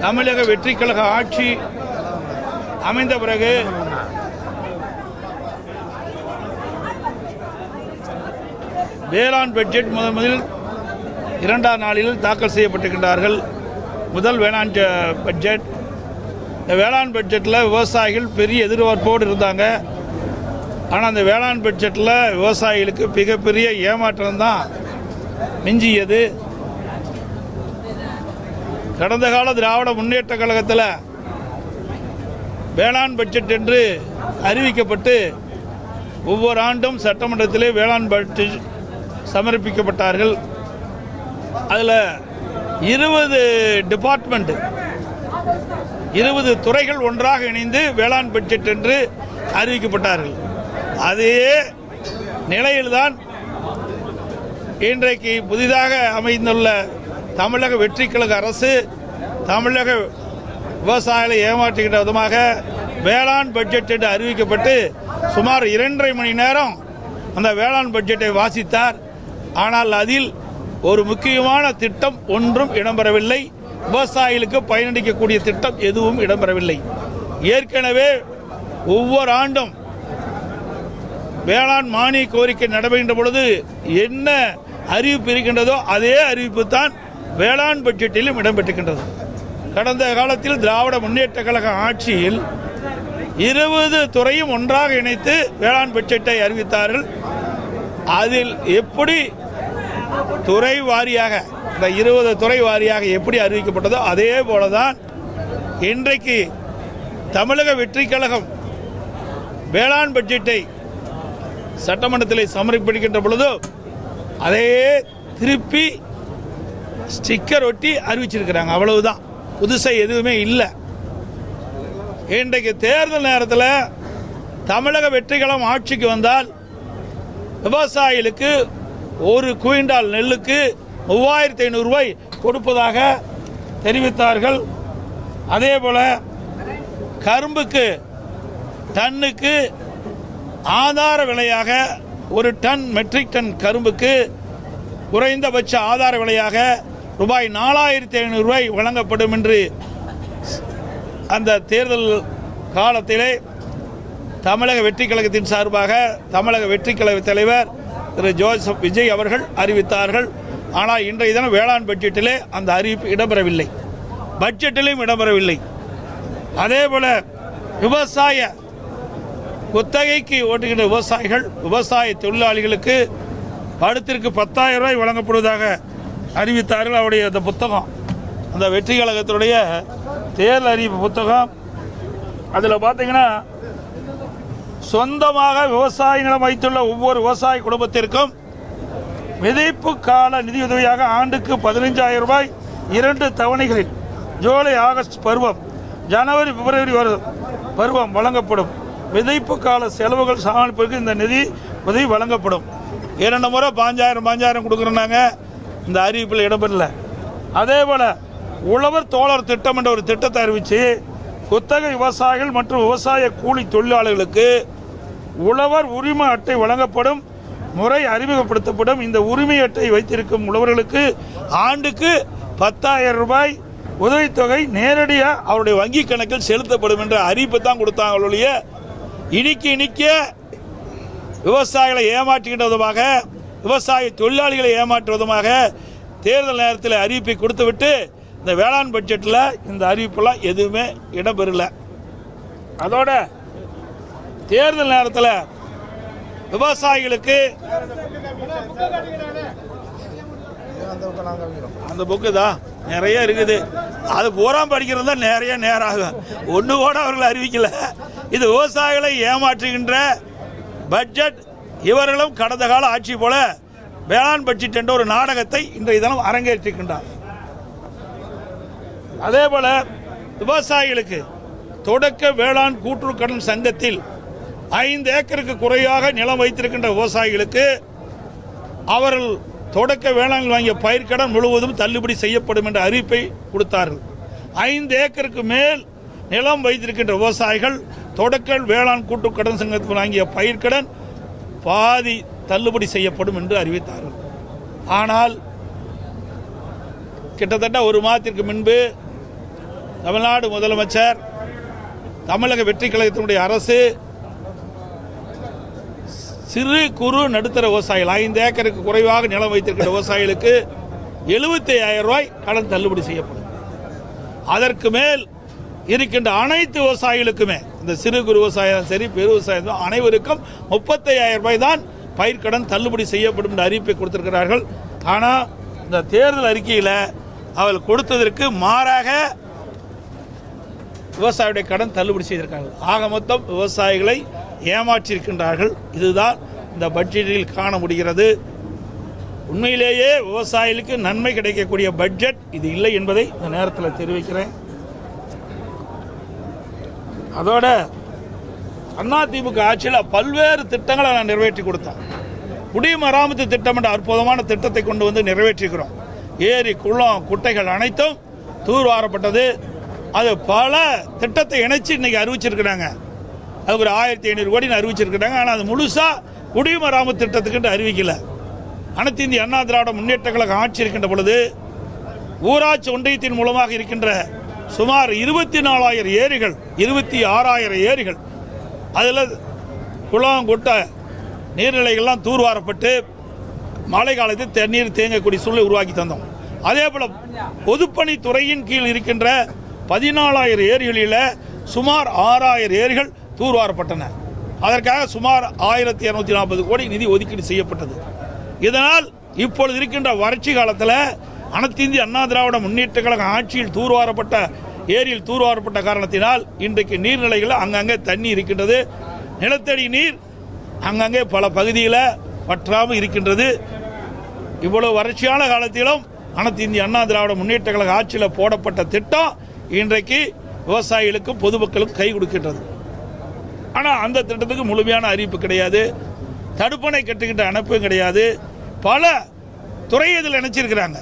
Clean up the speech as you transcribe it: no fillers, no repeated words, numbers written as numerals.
தமிழக வெற்றி கழக ஆட்சி அமைந்த பிறகு வேளாண் பட்ஜெட் முதலில் இரண்டாம் நாளில் தாக்கல் செய்யப்பட்டிருக்கின்றார்கள். முதல் வேளாண் பட்ஜெட். இந்த வேளாண் பட்ஜெட்டில் விவசாயிகள் பெரிய எதிர்பார்ப்போடு இருந்தாங்க. ஆனால் அந்த வேளாண் பட்ஜெட்டில் விவசாயிகளுக்கு மிகப்பெரிய ஏமாற்றம் தான் மிஞ்சியது. கடந்த கால திராவிட முன்னேற்ற கழகத்தில் வேளாண் பட்ஜெட் என்று அறிவிக்கப்பட்டு ஒவ்வொரு ஆண்டும் சட்டமன்றத்திலே வேளாண் பட்ஜெட் சமர்ப்பிக்கப்பட்டார்கள். அதில் 20 டிபார்ட்மெண்ட் 20 துறைகள் ஒன்றாக இணைந்து வேளாண் பட்ஜெட் என்று அறிவிக்கப்பட்டார்கள். அதே நிலையில்தான் இன்றைக்கு புதிதாக அமைந்துள்ள தமிழக வெற்றி கழக அரசு தமிழக விவசாயிகளை ஏமாற்றுகின்ற விதமாக வேளாண் பட்ஜெட் என்று அறிவிக்கப்பட்டு சுமார் 2.5 மணி நேரம் அந்த வேளாண் பட்ஜெட்டை வாசித்தார். ஆனால் அதில் ஒரு முக்கியமான திட்டம் ஒன்றும் இடம்பெறவில்லை. விவசாயிகளுக்கு பயனளிக்கக்கூடிய திட்டம் எதுவும் இடம்பெறவில்லை. ஏற்கனவே ஒவ்வொரு ஆண்டும் வேளாண் மானிய கோரிக்கை நடைபெறுகின்ற பொழுது என்ன அறிவிப்பு இருக்கின்றதோ அதே அறிவிப்பு தான் வேளாண் பட்ஜெட்டிலும் இடம்பெற்றிருக்கின்றது. கடந்த காலத்தில் திராவிட முன்னேற்ற கழக ஆட்சியில் 20 துறையும் ஒன்றாக இணைத்து வேளாண் பட்ஜெட்டை அறிவித்தார்கள். அதில் எப்படி துறை வாரியாக இந்த 20 துறை வாரியாக எப்படி அறிவிக்கப்பட்டதோ அதே போலதான் இன்றைக்கு தமிழக வெற்றி கழகம் வேளாண் பட்ஜெட்டை சட்டமன்றத்தில் சமர்ப்பிக்கின்ற பொழுது அதே திருப்பி ஸ்டிக்கர் ஒட்டி அறிவிச்சிருக்கிறாங்க. அவ்வளவுதான், புதுசாக எதுவுமே இல்லை. இன்றைக்கு தேர்தல் நேரத்தில் தமிழக வெற்றி கழகம் ஆட்சிக்கு வந்தால் விவசாயிகளுக்கு ஒரு குவிண்டால் நெல்லுக்கு 3500 ரூபாய் கொடுப்பதாக தெரிவித்தார்கள். அதே போல கரும்புக்கு டன்னுக்கு ஆதார விலையாக ஒரு டன் மெட்ரிக் டன் கரும்புக்கு குறைந்தபட்ச ஆதார விலையாக ரூபாய் 4500 ரூபாய் வழங்கப்படும் என்று அந்த தேர்தல் காலத்திலே தமிழக வெற்றி கழகத்தின் சார்பாக தமிழக வெற்றி கழக தலைவர் திரு ஜோசப் விஜய் அவர்கள் அறிவித்தார்கள். ஆனால் இன்றைய தினம் வேளாண் பட்ஜெட்டிலே அந்த அறிவிப்பு இடம்பெறவில்லை, பட்ஜெட்டிலும் இடம்பெறவில்லை. அதே போல விவசாய குத்தகைக்கு ஓட்டுகின்ற விவசாயிகள் விவசாய தொழிலாளிகளுக்கு அடுத்திற்கு 10,000 ரூபாய் வழங்கப்படுவதாக அறிவித்தார்கள். அவருடைய அந்த புத்தகம், அந்த வெற்றி கழகத்தினுடைய தேர்தல் அறிவிப்பு புத்தகம், அதில் பார்த்தீங்கன்னா சொந்தமாக விவசாய நிலம் வைத்துள்ள ஒவ்வொரு விவசாய குடும்பத்திற்கும் விதைப்பு கால நிதியுதவியாக ஆண்டுக்கு 15,000 ரூபாய் 2 தவணைகளில் ஜூலை ஆகஸ்ட் பருவம் ஜனவரி பிப்ரவரி பருவம் வழங்கப்படும். விதைப்பு கால செலவுகள் சமாளிப்பதற்கு இந்த நிதி உதவி வழங்கப்படும். 2 முறை 5,000 கொடுக்குறாங்க. இந்த அறிவிப்பில் இடம்பெறல. அதே போல உழவர் தோழர் திட்டம் என்ற ஒரு திட்டத்தை அறிவித்து குத்தகை விவசாயிகள் மற்றும் விவசாய கூலி தொழிலாளர்களுக்கு உழவர் உரிமை அட்டை வழங்கப்படும் முறை அறிமுகப்படுத்தப்படும். இந்த உரிமை அட்டை வைத்திருக்கும் உழவர்களுக்கு ஆண்டுக்கு 10,000 ரூபாய் உதவித்தொகை நேரடியாக அவருடைய வங்கி கணக்கில் செலுத்தப்படும் என்ற அறிவிப்பு தான் கொடுத்தாங்க. இனிக்க விவசாயிகளை ஏமாற்றுகின்ற விதமாக விவசாய தொழிலாளிகளை ஏமாற்றும் விதமாக தேர்தல் நேரத்தில் அறிவிப்பை கொடுத்துவிட்டு இந்த வேளாண் பட்ஜெட்டில் இந்த அறிவிப்பெல்லாம் எதுவுமே இடம்பெறல. அதோட தேர்தல் நேரத்தில் விவசாயிகளுக்கு அந்த புக்கு தான் நிறைய இருக்குது. அது பூரா படிக்கிறது தான் நிறைய நேரம் ஆகும். ஒன்று கூட அவர்கள் அறிவிக்கல. இது விவசாயிகளை ஏமாற்றுகின்ற பட்ஜெட். இவர்களும் கடந்த கால ஆட்சி போல வேளாண் பட்ஜெட் என்ற ஒரு நாடகத்தை இன்றைய தினம் அரங்கேற்றிருக்கின்றார். அதே போல விவசாயிகளுக்கு தொடக்க வேளாண் கூட்டுறவு கடன் சங்கத்தில் 5 ஏக்கருக்கு குறையாக நிலம் வைத்திருக்கின்ற விவசாயிகளுக்கு அவர்கள் தொடக்க வேளாண் வாங்கிய பயிர்க்கடன் முழுவதும் தள்ளுபடி செய்யப்படும் என்ற அறிவிப்பை கொடுத்தார்கள். 5 ஏக்கருக்கு மேல் நிலம் வைத்திருக்கின்ற விவசாயிகள் தொடக்க வேளாண் கூட்டுறவு கடன் சங்கத்தில் வாங்கிய பயிர்க்கடன் பாதி தள்ளுபடி செய்யப்படும் என்று அறிவித்தார்கள். ஆனால் கிட்டத்தட்ட ஒரு மாதத்திற்கு முன்பு தமிழ்நாடு முதலமைச்சர், தமிழக வெற்றி கழகத்தினுடைய அரசு சிறு குறு நடுத்தர விவசாயிகள் 5 ஏக்கருக்கு குறைவாக நிலம் வைத்திருக்கிற விவசாயிகளுக்கு 75,000 ரூபாய் கடன் தள்ளுபடி செய்யப்படும். அதற்கு மேல் இருக்கின்ற அனைத்து விவசாயிகளுக்குமே, இந்த சிறு குறு விவசாயம் சரி பெரு விவசாயம் அனைவருக்கும் 35,000 ரூபாய் தான் பயிர்க்கடன் தள்ளுபடி செய்யப்படும் என்ற அறிவிப்பை கொடுத்திருக்கிறார்கள். ஆனால் இந்த தேர்தல் அறிக்கையில் அவர்கள் கொடுத்ததற்கு மாறாக விவசாயியுடைய கடன் தள்ளுபடி செய்திருக்கார்கள். ஆக மொத்தம் விவசாயிகளை ஏமாற்றியிருக்கின்றார்கள். இதுதான் இந்த பட்ஜெட்டில் காண முடிகிறது. உண்மையிலேயே விவசாயிகளுக்கு நன்மை கிடைக்கக்கூடிய பட்ஜெட் இது இல்லை என்பதை இந்த நேரத்தில் தெரிவிக்கிறேன். அதோட அதிமுக ஆட்சியில் பல்வேறு திட்டங்களை நான் நிறைவேற்றி கொடுத்தேன். குடிமராமத்து திட்டம் என்ற அற்புதமான திட்டத்தை கொண்டு வந்து நிறைவேற்றிக்கிறோம். ஏரி குளம் குட்டைகள் அனைத்தும் தூர்வாரப்பட்டது. அது பல திட்டத்தை இணைச்சு இன்னைக்கு அறிவிச்சிருக்கிறாங்க. அது ஒரு 1500 கோடி அறிவிச்சிருக்கிறாங்க. ஆனால் அது முழுசா குடிமராமத்து திட்டத்துக்கு அறிவிக்கல. அனைத்து இந்திய அண்ணா திராவிட முன்னேற்ற கழகம் ஆட்சி இருக்கின்ற பொழுது ஊராட்சி ஒன்றியத்தின் மூலமாக இருக்கின்ற சுமார் 24,000 ஏரிகள், 26,000 ஏரிகள், அதில் குளம் குட்டை நீர்நிலைகள்லாம் தூர்வாரப்பட்டு மழை காலத்தில் தண்ணீர் தேங்கக்கூடிய சூழலை உருவாக்கி தந்தோம். அதே போல பொதுப்பணித்துறையின் கீழ் இருக்கின்ற 14,000 ஏரிகளில் சுமார் 6,000 ஏரிகள் தூர்வாரப்பட்டன. அதற்காக சுமார் 1,240 கோடி நிதி ஒதுக்கீடு செய்யப்பட்டது. இதனால் இப்பொழுது இருக்கின்ற வறட்சி காலத்தில் அனைத்து இந்திய அண்ணா திராவிட முன்னேற்ற கழக ஆட்சியில் தூர்வாரப்பட்ட ஏரியில் தூர்வாரப்பட்ட காரணத்தினால் இன்றைக்கு நீர்நிலைகள் அங்கங்கே தண்ணி இருக்கின்றது. நிலத்தடி நீர் அங்கங்கே பல பகுதியில் வற்றாமல் இருக்கின்றது. இவ்வளவு வறட்சியான காலத்திலும் அனைத்து இந்திய அண்ணா திராவிட முன்னேற்ற கழக ஆட்சியில் போடப்பட்ட திட்டம் இன்றைக்கு விவசாயிகளுக்கும் பொதுமக்களுக்கும் கை கொடுக்கின்றது. ஆனால் அந்த திட்டத்துக்கு முழுமையான அறிவிப்பு கிடையாது. தடுப்பணை கட்டுகின்ற அமைப்பும் கிடையாது. பல துறை இதில் நினைச்சிருக்கிறாங்க.